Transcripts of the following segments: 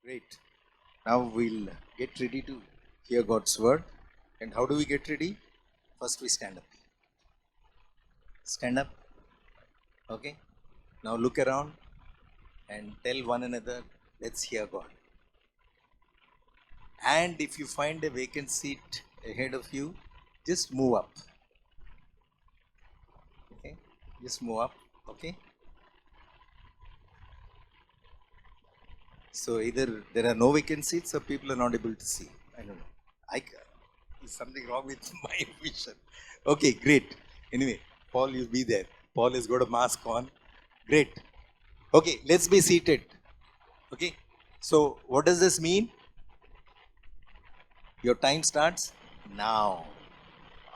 Great. Now we'll get ready to hear God's word. And how do we get ready? First we stand up. Stand up. Okay. Now look around and tell one another, let's hear God. And if you find a vacant seat ahead of you, just move up. Okay. Just move up. Okay. So either there are no vacant seats or people are not able to see. I don't know. Is something wrong with my vision? Okay, great. Anyway, Paul, you'll be there. Paul has got a mask on. Great. Okay, let's be seated. Okay. So what does this mean? Your time starts now.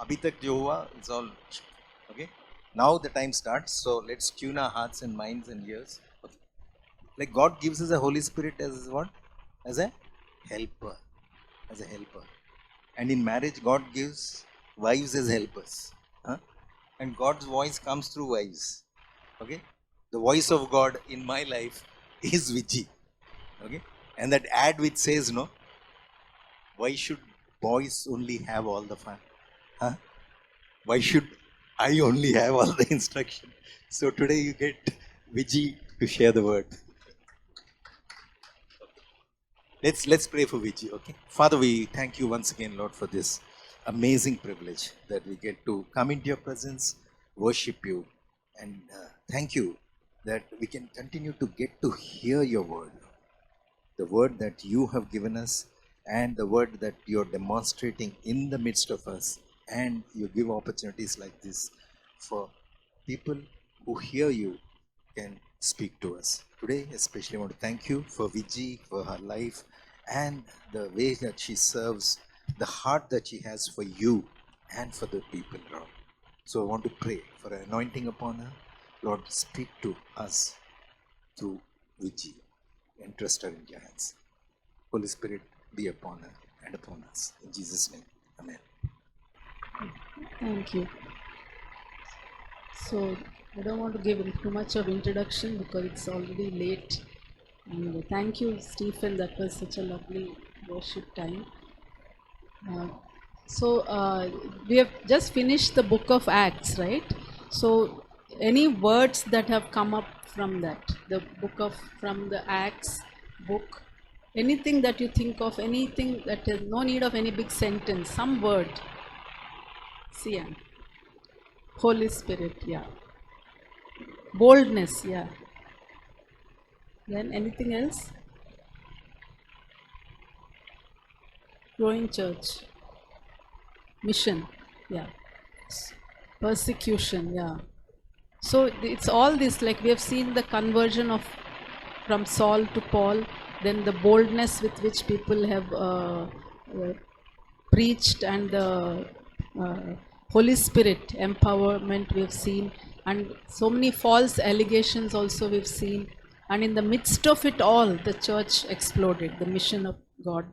Abhi tak jo hua, it's all okay. Now the time starts. So let's tune our hearts and minds and ears. Okay. Like God gives us a Holy Spirit as what? As a helper. As a helper. And in marriage, God gives wives as helpers. Huh? And God's voice comes through wives. Okay? The voice of God in my life is Vijay. Okay? And that ad which says, no, why should boys only have all the fun? Huh? Why should I only have all the instruction? So today you get Vijay to share the word. Let's pray for Vijay, okay? Father, we thank you once again, Lord, for this amazing privilege that we get to come into your presence, worship you, and thank you that we can continue to get to hear your word, the word that you have given us, and the word that you're demonstrating in the midst of us. And you give opportunities like this for people who hear you can speak to us. Today, especially, I want to thank you for Viji, for her life, and the way that she serves, the heart that she has for you and for the people around. So I want to pray for an anointing upon her. Lord, speak to us through Viji and trust her in your hands. Holy Spirit, be upon her and upon us. In Jesus' name, amen. Thank you. So I don't want to give too much of introduction because it's already late. And thank you, Stephen. That was such a lovely worship time. Uh, so we have just finished the book of Acts, right? So any words that have come up from that, the book of from the Acts book, anything that you think of, anything that is no need of any big sentence, some word. See, Holy Spirit, yeah. Boldness, yeah. Then anything else? Growing church, mission, yeah. Persecution, yeah. So it's all this, like we have seen the conversion of from Saul to Paul, then the boldness with which people have preached, and the uh, Holy Spirit empowerment we've seen, and so many false allegations also we've seen. And in the midst of it all, the church exploded, the mission of God.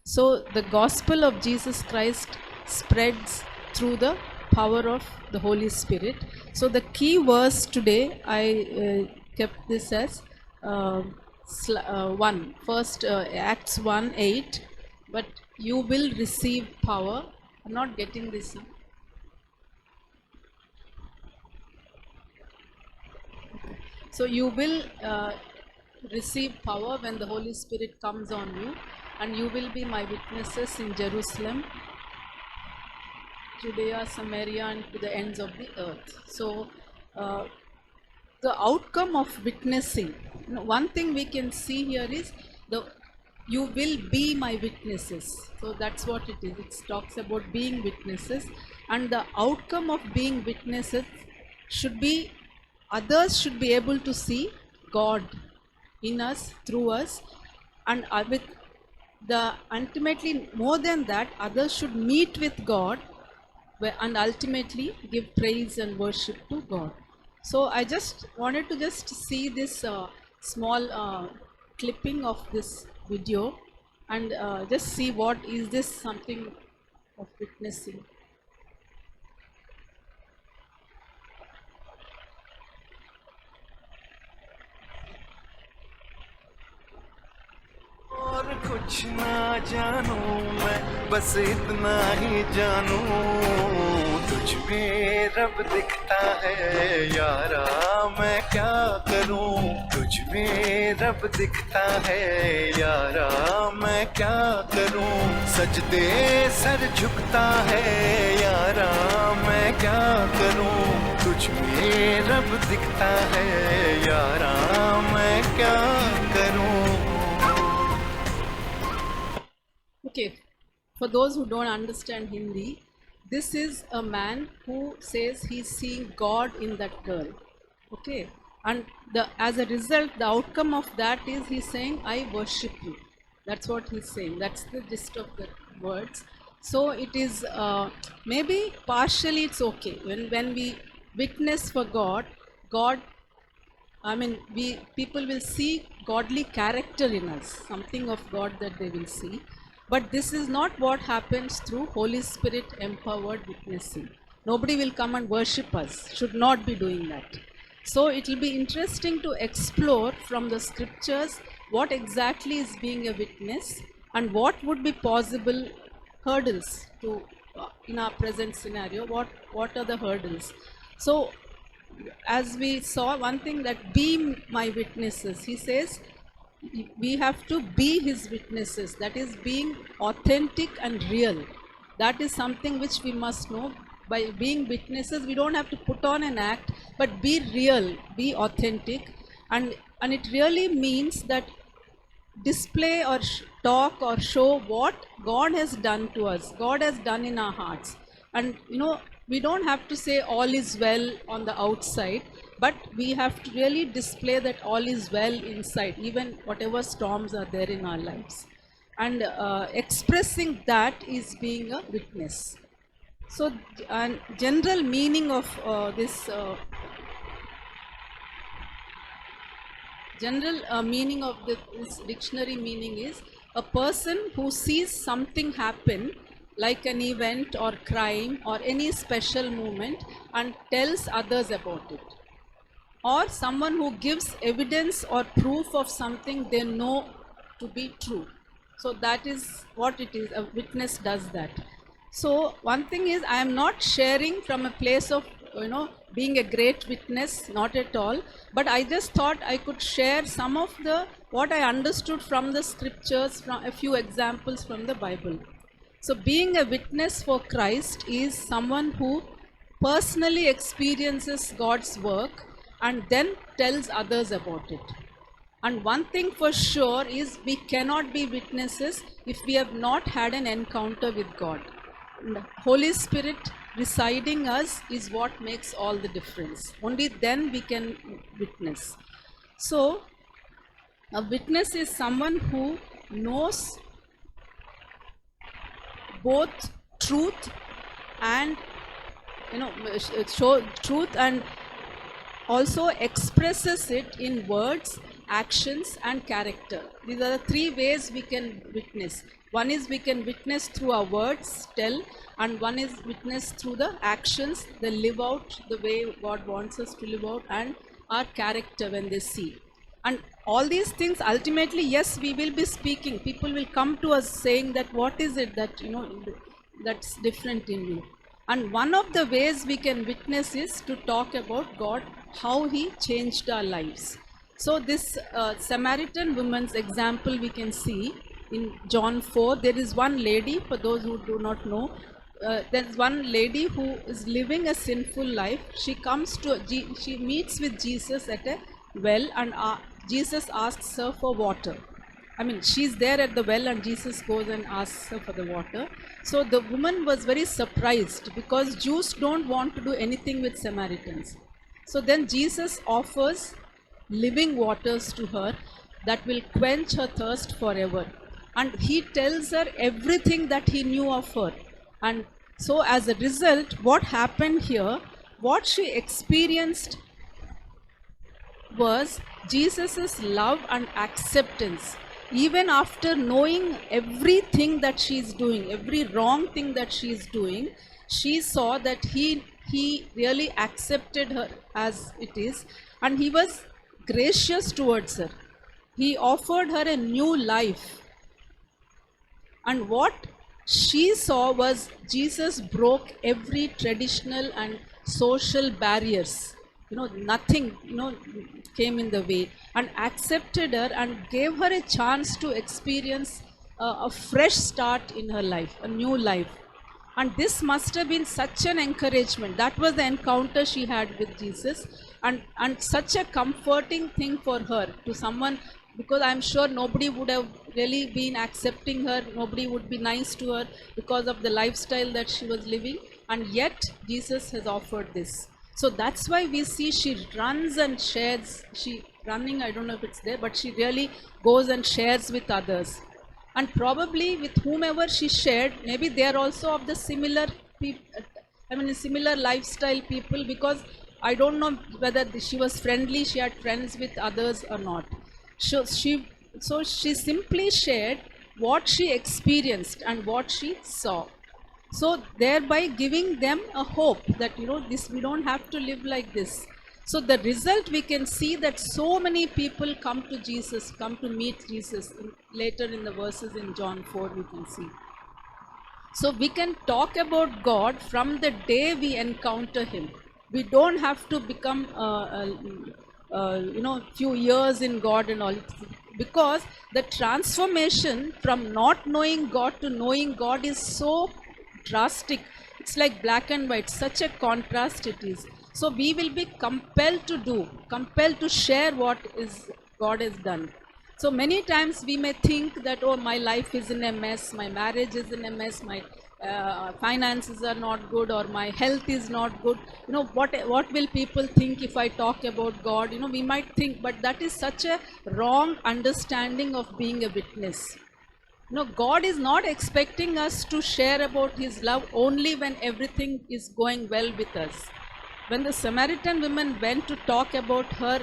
So the gospel of Jesus Christ spreads through the power of the Holy Spirit. So the key verse today, I kept this as one. First, Acts 1:8. But you will receive power. I'm not getting this. So you will receive power when the Holy Spirit comes on you, and you will be my witnesses in Jerusalem, Judea, Samaria, and to the ends of the earth. So uh, the outcome of witnessing, one thing we can see here is the you will be my witnesses. So that's what it is. It talks about being witnesses, and the outcome of being witnesses should be others should be able to see God in us, through us, and with the ultimately more than that, others should meet with God and ultimately give praise and worship to God. So I just wanted to just see this small clipping of this video, and just see what is this something of witnessing. कुछ ना जानूं मैं, बस इतना ही जानूं तुझ में रब दिखता है यारा, मैं क्या करूं। तुझ में रब दिखता है यारा, मैं क्या करूं। सजदे सर झुकता है यारा, मैं क्या करूं। तुझ में रब दिखता है यारा, मैं क्या करूं। Okay, for those who don't understand Hindi, this is a man who says he's seeing God in that girl. Okay, and as a result, the outcome of that is he's saying, I worship you. That's what he's saying. That's the gist of the words. So it is maybe partially it's okay when we witness for God. God, I mean, we people will see godly character in us, something of God that they will see. But this is not what happens through Holy Spirit empowered witnessing. Nobody will come and worship us. Should not be doing that. So it will be interesting to explore from the scriptures what exactly is being a witness and what would be possible hurdles to in our present scenario. What are the hurdles? So as we saw one thing, that be my witnesses, he says we have to be his witnesses, that is being authentic and real. That is something which we must know. By being witnesses, we don't have to put on an act, but be real, be authentic. And it really means that display or talk or show what God has done to us, God has done in our hearts. And we don't have to say all is well on the outside, but we have to really display that all is well inside, even whatever storms are there in our lives. And expressing that is being a witness. So, and general meaning of this. General meaning of this dictionary meaning is a person who sees something happen like an event or crime or any special moment and tells others about it, or someone who gives evidence or proof of something they know to be true. So that is what it is. A witness does that. So one thing is, I am not sharing from a place of being a great witness, not at all, but I just thought I could share some of the what I understood from the scriptures, from a few examples from the Bible. So being a witness for Christ is someone who personally experiences God's work and then tells others about it. And one thing for sure is, we cannot be witnesses if we have not had an encounter with God. And Holy Spirit residing us is what makes all the difference. Only then we can witness. So a witness is someone who knows both truth and show truth, and also expresses it in words, actions and character. These are the three ways we can witness. One is we can witness through our words, tell, and one is witness through the actions, they live out the way God wants us to live out, and our character when they see. And all these things ultimately, yes, we will be speaking. People will come to us saying that what is it that that's different in you. And one of the ways we can witness is to talk about God, how he changed our lives. So this Samaritan woman's example we can see in John 4. There is one lady, for those who do not know, there is one lady who is living a sinful life. She meets with Jesus at a well, and Jesus asks her for water. I mean, she's there at the well and Jesus goes and asks her for the water. So the woman was very surprised, because Jews don't want to do anything with Samaritans. So then Jesus offers living waters to her that will quench her thirst forever. And he tells her everything that he knew of her. And so as a result, what happened here, what she experienced was Jesus' love and acceptance. Even after knowing everything that she is doing, every wrong thing that she is doing, she saw that he really accepted her as it is, and he was gracious towards her. He offered her a new life. And what she saw was Jesus broke every traditional and social barriers. Nothing, came in the way, and accepted her and gave her a chance to experience a fresh start in her life, a new life. And this must have been such an encouragement. That was the encounter she had with Jesus, and such a comforting thing for her, to someone, because I'm sure nobody would have really been accepting her, nobody would be nice to her because of the lifestyle that she was living, and yet Jesus has offered this. So that's why we see she runs and shares. She running, I don't know if it's there, but she really goes and shares with others. And probably with whomever she shared, maybe they are also of the similar similar lifestyle people, because I don't know whether she was friendly, she had friends with others or not. So she simply shared what she experienced and what she saw, so thereby giving them a hope that this, we don't have to live like this. So the result, we can see that so many people come to Jesus, come to meet Jesus. Later in the verses in John 4 we can see. So we can talk about God from the day we encounter him. We don't have to become few years in God and all, because the transformation from not knowing God to knowing God is so drastic. It's like black and white, such a contrast it is. So we will be compelled to share what is God has done. So many times we may think that, oh, my life is in a mess, my marriage is in a mess, my finances are not good, or my health is not good. What will people think if I talk about God? We might think, but that is such a wrong understanding of being a witness. God is not expecting us to share about his love only when everything is going well with us. When the Samaritan woman went to talk about her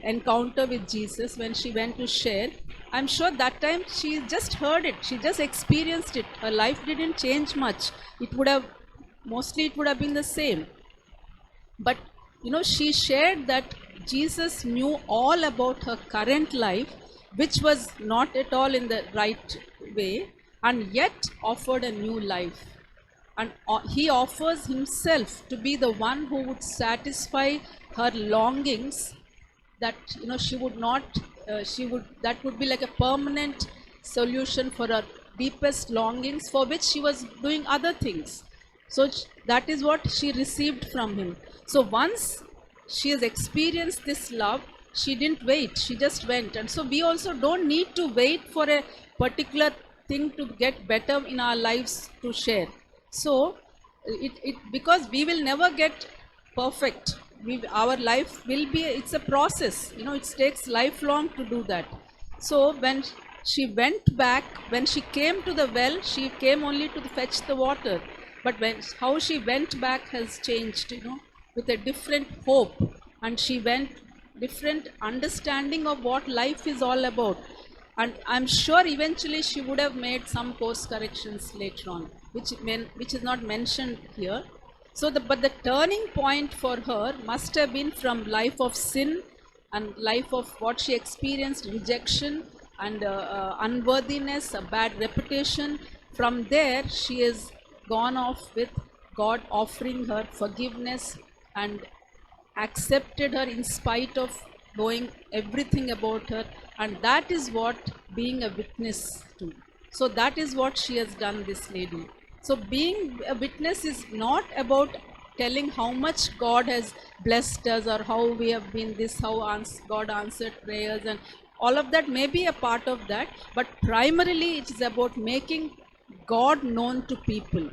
encounter with Jesus, when she went to share, I'm sure that time she just heard it, she just experienced it. Her life didn't change much. It would have been the same. But she shared that Jesus knew all about her current life, which was not at all in the right way, and yet offered a new life. And he offers himself to be the one who would satisfy her longings, that she would not that would be like a permanent solution for her deepest longings, for which she was doing other things. So that is what she received from him. So once she has experienced this love, she didn't wait, she just went. And so we also don't need to wait for a particular thing to get better in our lives to share. So because we will never get perfect, our life will be, it's a process, it takes lifelong to do that. So when she went back, when she came to the well, she came only to fetch the water, but how she went back has changed, with a different hope, and she went different understanding of what life is all about. And I'm sure eventually she would have made some course corrections later on, which is not mentioned here. So but the turning point for her must have been from life of sin and life of what she experienced, rejection and unworthiness, a bad reputation. From there she has gone off with God offering her forgiveness and accepted her in spite of knowing everything about her. And that is what being a witness to. So that is what she has done, this lady. So being a witness is not about telling how much God has blessed us, or how we have been this, how God answered prayers, and all of that may be a part of that, but primarily it is about making God known to people,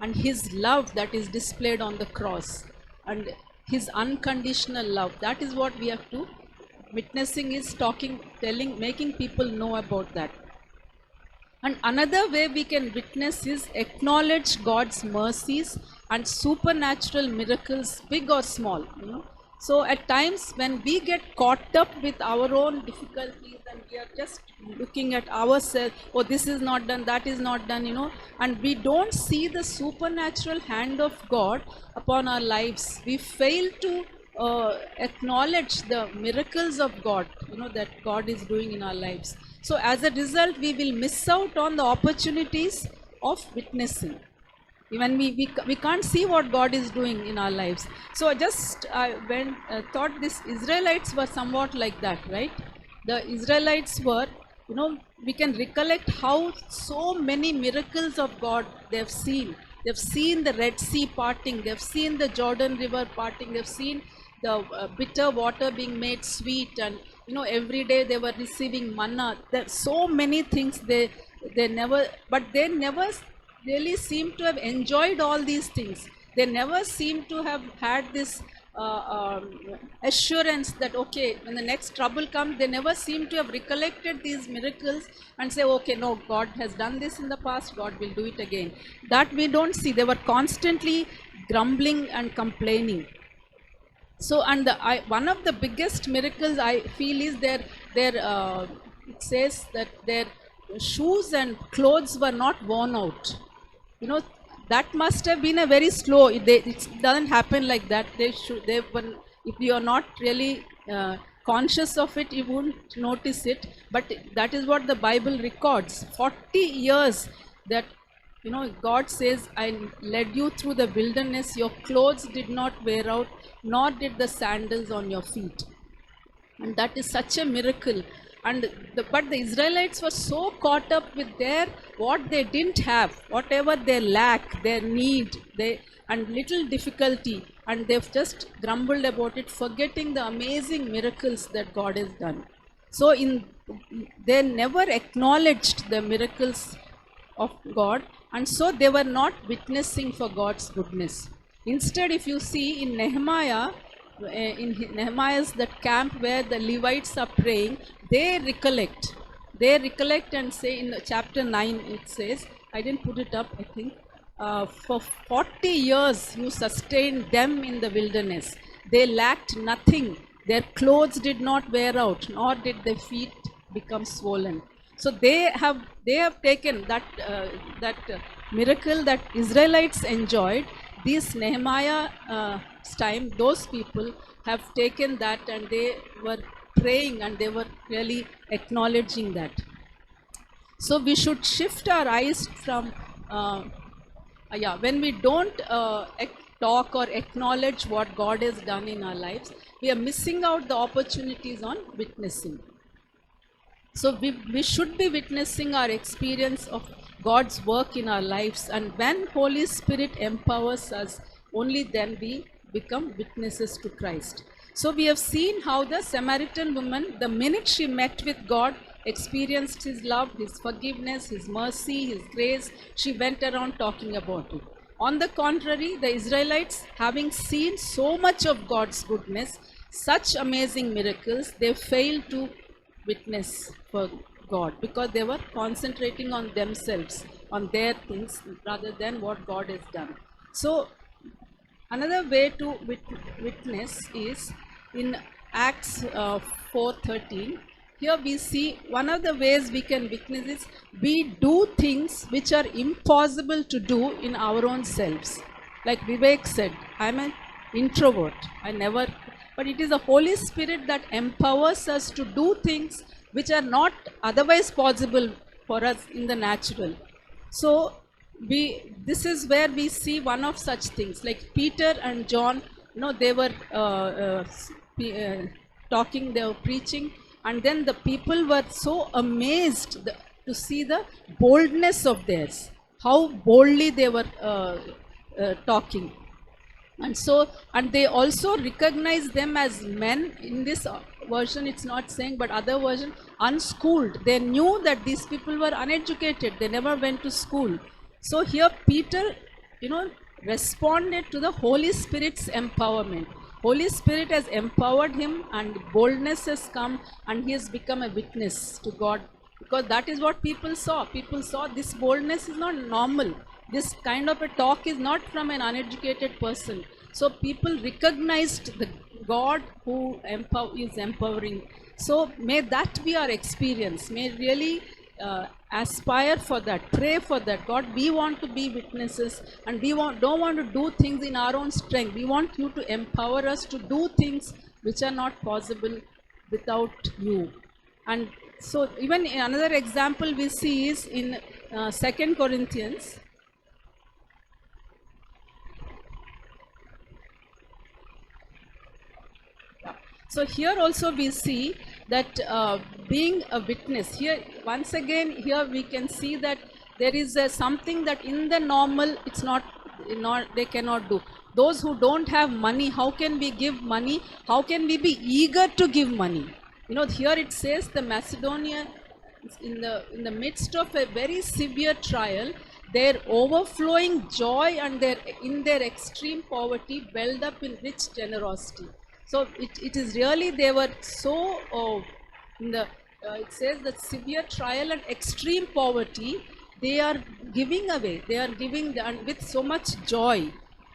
and his love that is displayed on the cross, and his unconditional love. That is what we have to, witnessing is talking, telling, making people know about that. And another way we can witness is acknowledge God's mercies and supernatural miracles, big or small. So at times when we get caught up with our own difficulties and we are just looking at ourselves, oh, this is not done, that is not done, and we don't see the supernatural hand of God upon our lives, we fail to acknowledge the miracles of God, that God is doing in our lives. So as a result, we will miss out on the opportunities of witnessing. Even we can't see what God is doing in our lives. So just I went thought this Israelites were somewhat like that, right? The Israelites were, we can recollect how so many miracles of God they've seen. They've seen the Red Sea parting, they've seen the Jordan River parting, they've seen the bitter water being made sweet, and every day they were receiving manna. There's so many things they never, but they never really seem to have enjoyed all these things. They never seem to have had this assurance that okay, when the next trouble comes, they never seem to have recollected these miracles and say, okay, no, God has done this in the past, God will do it again. That we don't see. They were constantly grumbling and complaining. So, and one of the biggest miracles I feel is their it says that their shoes and clothes were not worn out. That must have been a very slow. It doesn't happen like that. They were, if you are not really conscious of it, you won't notice it. But that is what the Bible records. 40 years that God says, I led you through the wilderness. Your clothes did not wear out, nor did the sandals on your feet. And that is such a miracle. But the Israelites were so caught up with what they didn't have, whatever their lack, their need, and little difficulty, and they've just grumbled about it, forgetting the amazing miracles that God has done. So they never acknowledged the miracles of God, and so they were not witnessing for God's goodness. Instead, if you see in Nehemiah's that camp where the Levites are praying, they recollect and say in chapter 9, it says, I didn't put it up, I think, for 40 years you sustained them in the wilderness. They lacked nothing. Their clothes did not wear out, nor did their feet become swollen. So they have taken that miracle that Israelites enjoyed. This Nehemiah's time, those people have taken that, and they were praying and they were really acknowledging that. So we should shift our eyes from when we don't talk or acknowledge what God has done in our lives, we are missing out the opportunities on witnessing. So we should be witnessing our experience of God's work in our lives, and when Holy Spirit empowers us, only then we become witnesses to Christ. So we have seen how the Samaritan woman, the minute she met with God, experienced His love, His forgiveness, His mercy, His grace, she went around talking about it. On the contrary, the Israelites, having seen so much of God's goodness, such amazing miracles, they failed to witness for God because they were concentrating on themselves, on their things, rather than what God has done. So another way to witness is in Acts 4:13. Here we see one of the ways we can witness is we do things which are impossible to do in our own selves. Like Vivek said, I'm an introvert. But it is the Holy Spirit that empowers us to do things which are not otherwise possible for us in the natural. So this is where we see one of such things. Like Peter and John, they were talking, they were preaching, and then the people were so amazed to see the boldness of theirs, how boldly they were talking. And they also recognize them as men. In this version it's not saying, but other version, unschooled. They knew that these people were uneducated, they never went to school. So here Peter responded to the Holy Spirit's empowerment. Holy Spirit has empowered him, and boldness has come, and he has become a witness to God, because that is what people saw. People saw this boldness is not normal. This kind of a talk is not from an uneducated person. So people recognized the God who is empowering. So may that be our experience. May really aspire for that, pray for that. God, we want to be witnesses, and we don't want to do things in our own strength. We want you to empower us to do things which are not possible without you. And So even another example we see is in 2 Corinthians. So here also we see that being a witness, here once again here we can see that there is something that in the normal it's not they cannot do. Those who don't have money, how can we give money? How can we be eager to give money? You know, here it says the Macedonia in the midst of a very severe trial, their overflowing joy and their in their extreme poverty welled up in rich generosity. So it is really, they were so in the it says that severe trial and extreme poverty, they are giving away, they are giving and with so much joy.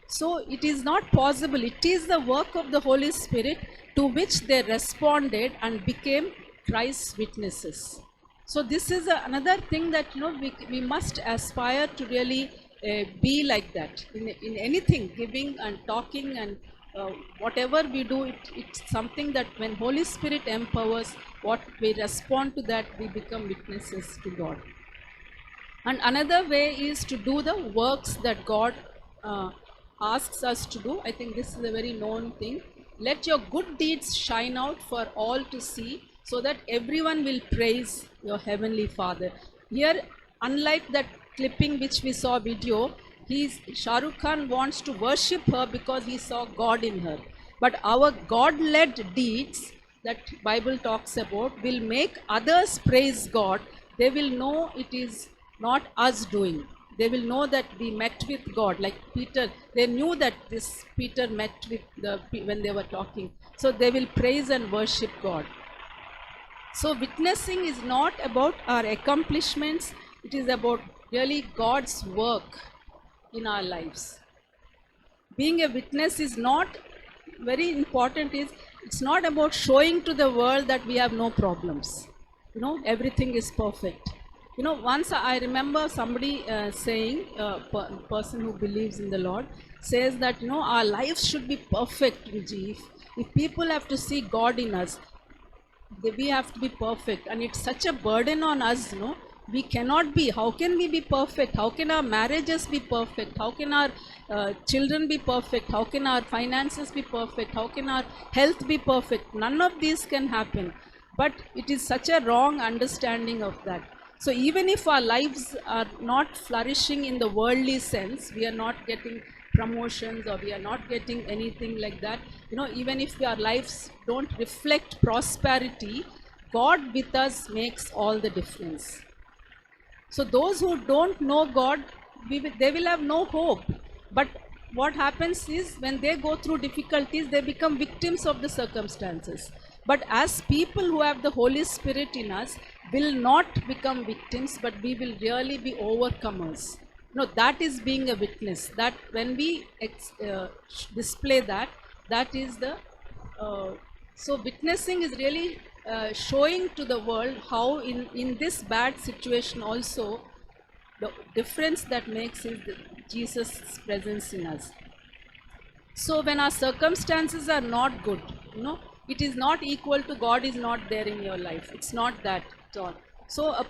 So it is not possible, it is the work of the Holy Spirit to which they responded and became Christ's witnesses. So this is another thing that, you know, we must aspire to really be like that in anything, giving and talking and whatever we do, it's something that when Holy Spirit empowers, what we respond to that, we become witnesses to God. And another way is to do the works that God asks us to do. I think this is a very known thing. Let your good deeds shine out for all to see, so that everyone will praise your heavenly Father. Here, unlike that clipping which we saw video, Shah Rukh Khan wants to worship her because he saw God in her. But our God-led deeds that Bible talks about will make others praise God. They will know it is not us doing. They will know that we met with God. Like Peter, they knew that this Peter met with when they were talking. So they will praise and worship God. So witnessing is not about our accomplishments. It is about really God's work in our lives. Being a witness is not very important. It's not about showing to the world that we have no problems. You know, everything is perfect. You know, once I remember somebody saying, person who believes in the Lord says that, you know, our lives should be perfect, Vijay. If people have to see God in us, we have to be perfect, and it's such a burden on us, you know. We cannot be. How can we be perfect? How can our marriages be perfect? How can our children be perfect? How can our finances be perfect? How can our health be perfect? None of these can happen. But it is such a wrong understanding of that. So even if our lives are not flourishing in the worldly sense, we are not getting promotions or we are not getting anything like that, you know, even if our lives don't reflect prosperity, God with us makes all the difference. So those who don't know God, they will have no hope. But what happens is, when they go through difficulties, they become victims of the circumstances. But as people who have the Holy Spirit in us, will not become victims, but we will really be overcomers. No, that is being a witness. That when we display that, that is the so witnessing is really showing to the world how in this bad situation also the difference that makes is Jesus' presence in us. So when our circumstances are not good, you know, it is not equal to God is not there in your life. It's not that at all. So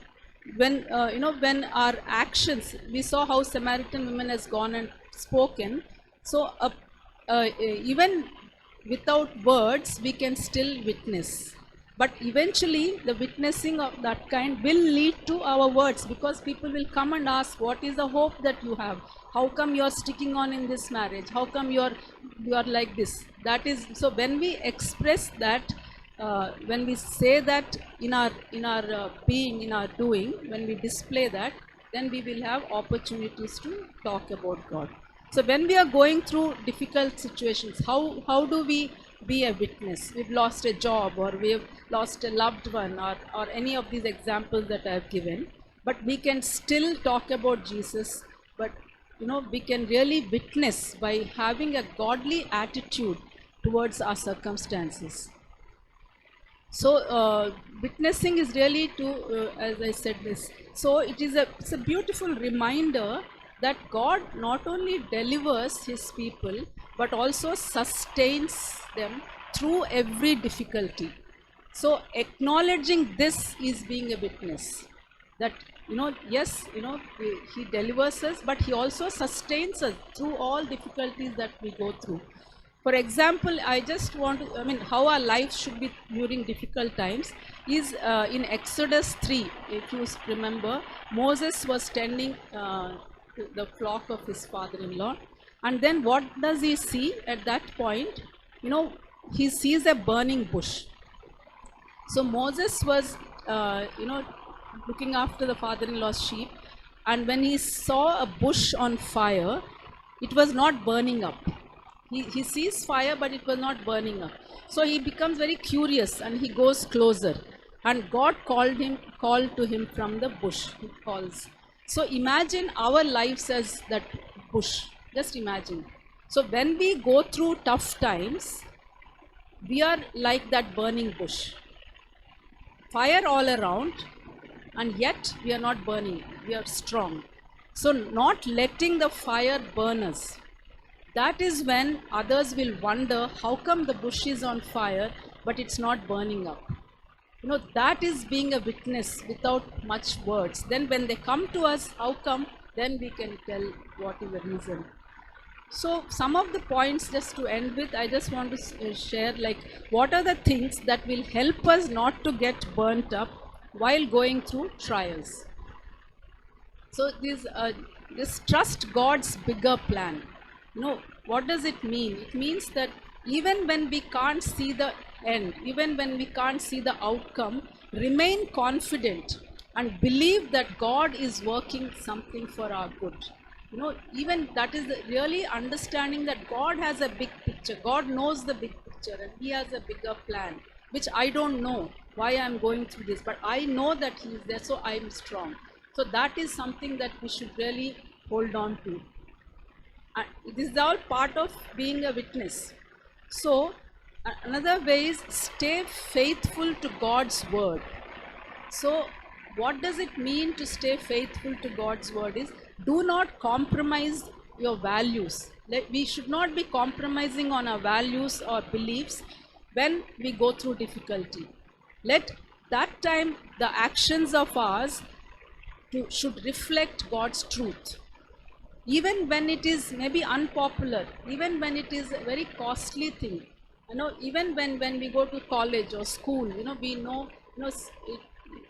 when you know, when our actions, we saw how Samaritan woman has gone and spoken. So even without words, we can still witness. But eventually, the witnessing of that kind will lead to our words, because people will come and ask, what is the hope that you have? How come you are sticking on in this marriage? How come you are like this? That is, so when we express that, when we say that in our being, in our doing, when we display that, then we will have opportunities to talk about God. So when we are going through difficult situations, how do we be a witness? We've lost a job, or we have lost a loved one, or any of these examples that I have given, but we can still talk about Jesus. But you know, we can really witness by having a godly attitude towards our circumstances. So witnessing is really to, as I said this, so it's a beautiful reminder that God not only delivers his people, but also sustains them through every difficulty. So acknowledging this is being a witness. That, yes, he delivers us, but he also sustains us through all difficulties that we go through. For example, I just want to, how our lives should be during difficult times is in Exodus 3, if you remember, Moses was tending the flock of his father-in-law. And then what does he see at that point? He sees a burning bush. So Moses was, looking after the father-in-law's sheep, and when he saw a bush on fire, it was not burning up. He sees fire, but it was not burning up. So he becomes very curious and he goes closer. And God called to him from the bush. He calls. So imagine our lives as that bush. Just imagine. So when we go through tough times, we are like that burning bush. Fire all around, and yet we are not burning. We are strong. So not letting the fire burn us. That is when others will wonder how come the bush is on fire but it's not burning up. That is being a witness without much words. Then when they come to us, how come? Then we can tell what is the reason. So some of the points just to end with, I just want to share what are the things that will help us not to get burnt up while going through trials. So this trust God's bigger plan. What does it mean? It means that even when we can't see the end, even when we can't see the outcome, remain confident and believe that God is working something for our good. Even that is really understanding that God has a big picture. God knows the big picture and He has a bigger plan, which I don't know why I'm going through this, but I know that He is there, so I'm strong. So that is something that we should really hold on to. This is all part of being a witness. So another way is stay faithful to God's word. So what does it mean to stay faithful to God's word is do not compromise your values. We should not be compromising on our values or beliefs when we go through difficulty. Let that time the actions of ours should reflect God's truth. Even when it is maybe unpopular, even when it is a very costly thing, even when we go to college or school, we know,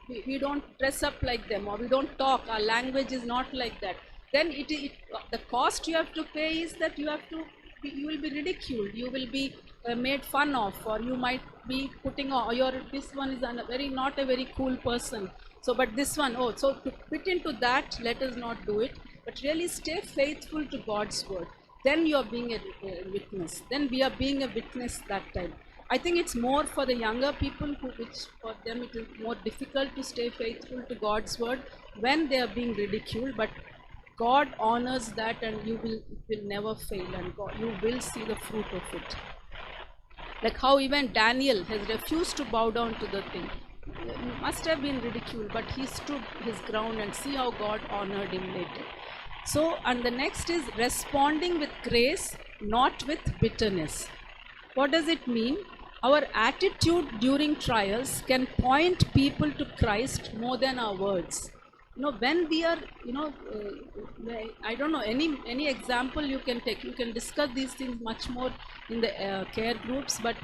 we don't dress up like them, or we don't talk, our language is not like that. Then the cost you have to pay is that you will be ridiculed, you will be made fun of, or you might be putting this one is not a very cool person. So, but this one, so to fit into that, let us not do it, but really stay faithful to God's word. Then you are being a witness. Then we are being a witness that time. I think it's more for the younger people, which for them it is more difficult to stay faithful to God's word when they are being ridiculed. But God honors that, and you will never fail, and you will see the fruit of it. Like how even Daniel has refused to bow down to the thing. He must have been ridiculed, but he stood his ground, and see how God honored him later. So, and the next is responding with grace, not with bitterness. What does it mean? Our attitude during trials can point people to Christ more than our words. When we are, I don't know, any example you can take. You can discuss these things much more in the care groups. But,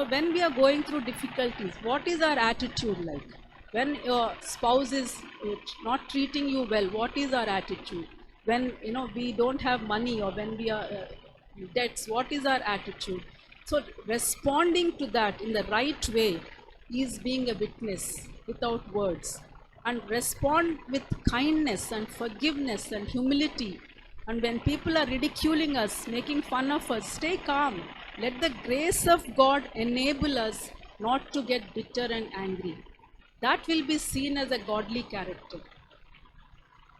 when we are going through difficulties, what is our attitude like? When your spouse is not treating you well, what is our attitude? When, we don't have money, or when we are debts, what is our attitude? So responding to that in the right way is being a witness without words. And respond with kindness and forgiveness and humility. And when people are ridiculing us, making fun of us, stay calm. Let the grace of God enable us not to get bitter and angry. That will be seen as a godly character.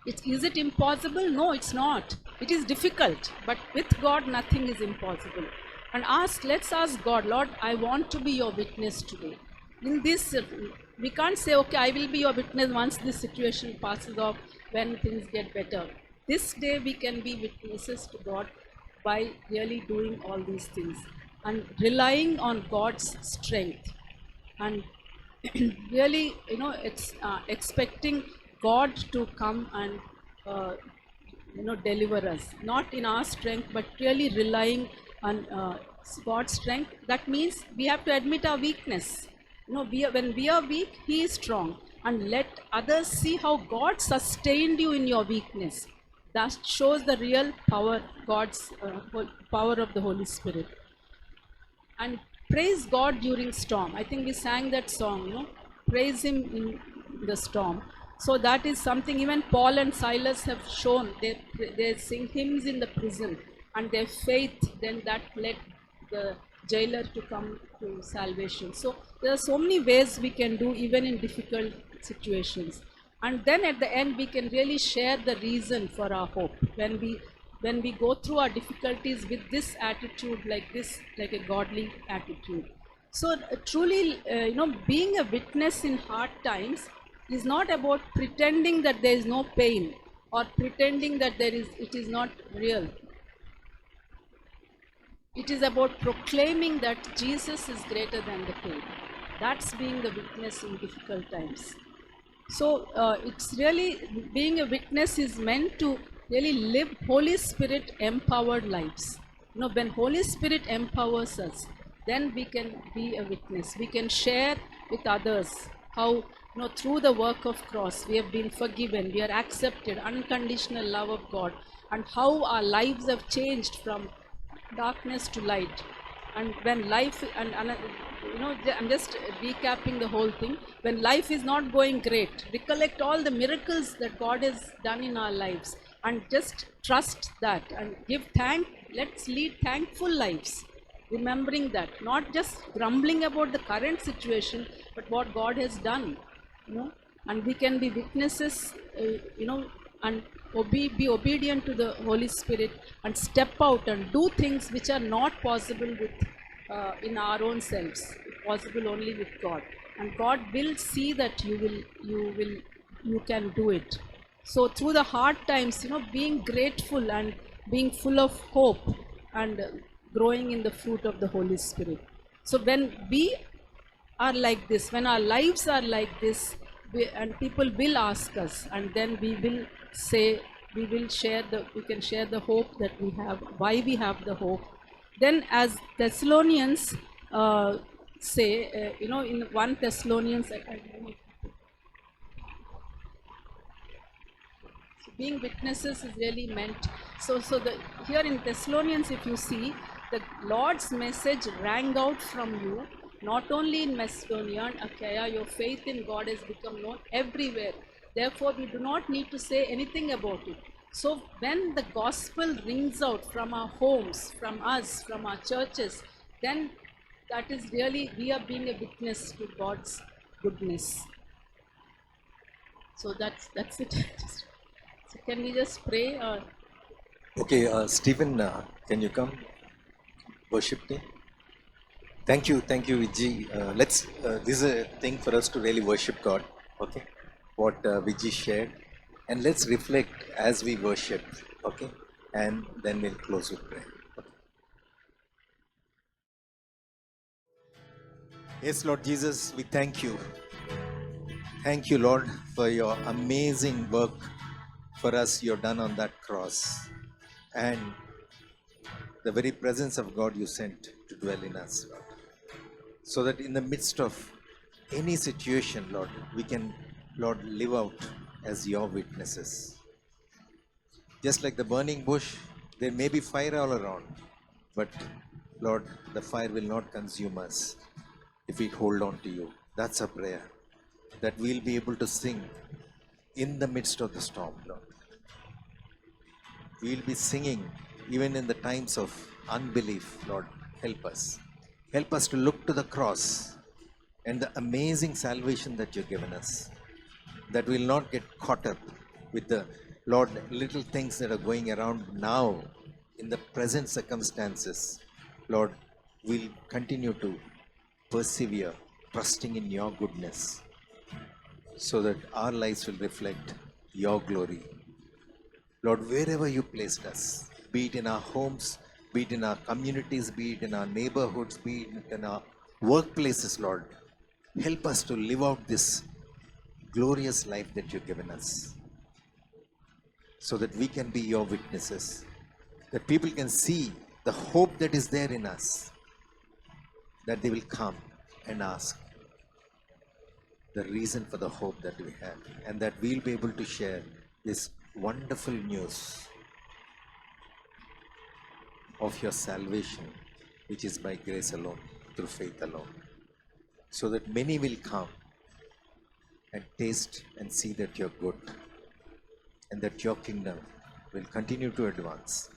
Is it impossible? No, it's not. It is difficult. But with God, nothing is impossible. And let's ask God, Lord, I want to be your witness today. In this, we can't say, okay, I will be your witness once this situation passes off, when things get better. This day we can be witnesses to God by really doing all these things and relying on God's strength. And really, expecting God to come and deliver us, not in our strength, but really relying on God's strength. That means we have to admit our weakness. When we are weak, He is strong, and let others see how God sustained you in your weakness. That shows the real power, God's power of the Holy Spirit. And praise God during storm. I think we sang that song, praise Him in the storm. So that is something even Paul and Silas have shown. They sing hymns in the prison, and their faith then that led the jailer to come to salvation. So there are so many ways we can do even in difficult situations. And then at the end we can really share the reason for our hope when we go through our difficulties with this attitude, like this, like a godly attitude. So truly, being a witness in hard times is not about pretending that there is no pain or pretending that it is not real. It is about proclaiming that Jesus is greater than the pain. That's being the witness in difficult times. So it's really, being a witness is meant to really live Holy Spirit empowered lives. When Holy Spirit empowers us, then we can be a witness. We can share with others how, through the work of cross, we have been forgiven, we are accepted, unconditional love of God, and how our lives have changed from darkness to light. And when life, I'm just recapping the whole thing. When life is not going great, recollect all the miracles that God has done in our lives, and just trust that and give thank. Let's lead thankful lives, remembering that, not just grumbling about the current situation, but what God has done. And we can be witnesses, and be obedient to the Holy Spirit, and step out and do things which are not possible with in our own selves, possible only with God. And God will see that you can do it. So through the hard times, being grateful and being full of hope, and growing in the fruit of the Holy Spirit. So when we are like this, when our lives are like this, and people will ask us, and then we will say, we can share the hope that we have, why we have the hope. Then as Thessalonians say, in 1 Thessalonians, being witnesses is really meant. Here in Thessalonians, if you see, the Lord's message rang out from you, not only in Macedonia and Achaia. Your faith in God has become known everywhere. Therefore, we do not need to say anything about it. So when the gospel rings out from our homes, from us, from our churches, then that is really, we are being a witness to God's goodness. So that's it. So can we just pray? Okay, Stephen, can you come? Worship team. Thank you, Vijay. This is a thing for us to really worship God. Okay, what Vijay shared, and let's reflect as we worship. Okay, and then we'll close with prayer. Okay. Yes, Lord Jesus, we thank you. Thank you, Lord, for your amazing work for us you've done on that cross, and the very presence of God you sent to dwell in us, Lord. So that in the midst of any situation, Lord, we can, Lord, live out as your witnesses. Just like the burning bush, there may be fire all around, but Lord, the fire will not consume us if we hold on to you. That's our prayer, that we'll be able to sing in the midst of the storm, Lord. We'll be singing even in the times of unbelief, Lord. Help us. Help us to look to the cross and the amazing salvation that you've given us. That we'll not get caught up with the, Lord, little things that are going around now in the present circumstances. Lord, we'll continue to persevere, trusting in your goodness, so that our lives will reflect your glory. Lord, wherever you placed us, be it in our homes, be it in our communities, be it in our neighborhoods, be it in our workplaces, Lord, Help us to live out this glorious life that you've given us, so that we can be your witnesses, that people can see the hope that is there in us, that they will come and ask the reason for the hope that we have, and that we'll be able to share this wonderful news of your salvation, which is by grace alone, through faith alone, so that many will come and taste and see that you're good, and that your kingdom will continue to advance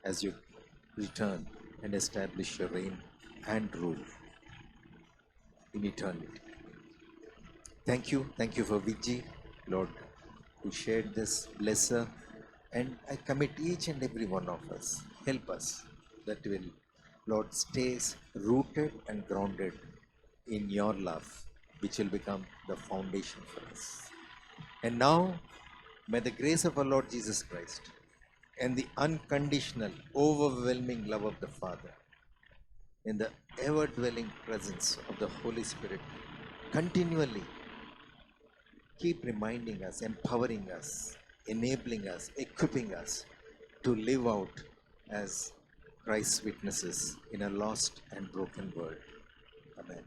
as you return and establish your reign and rule in eternity. Thank you for Vijay, Lord, who shared this. Bless her, and I commit each and every one of us. Help us that will, Lord, stay rooted and grounded in your love, which will become the foundation for us. And now, may the grace of our Lord Jesus Christ and the unconditional, overwhelming love of the Father, in the ever-dwelling presence of the Holy Spirit, continually keep reminding us, empowering us, enabling us, equipping us to live out as Christ's witnesses in a lost and broken world. Amen.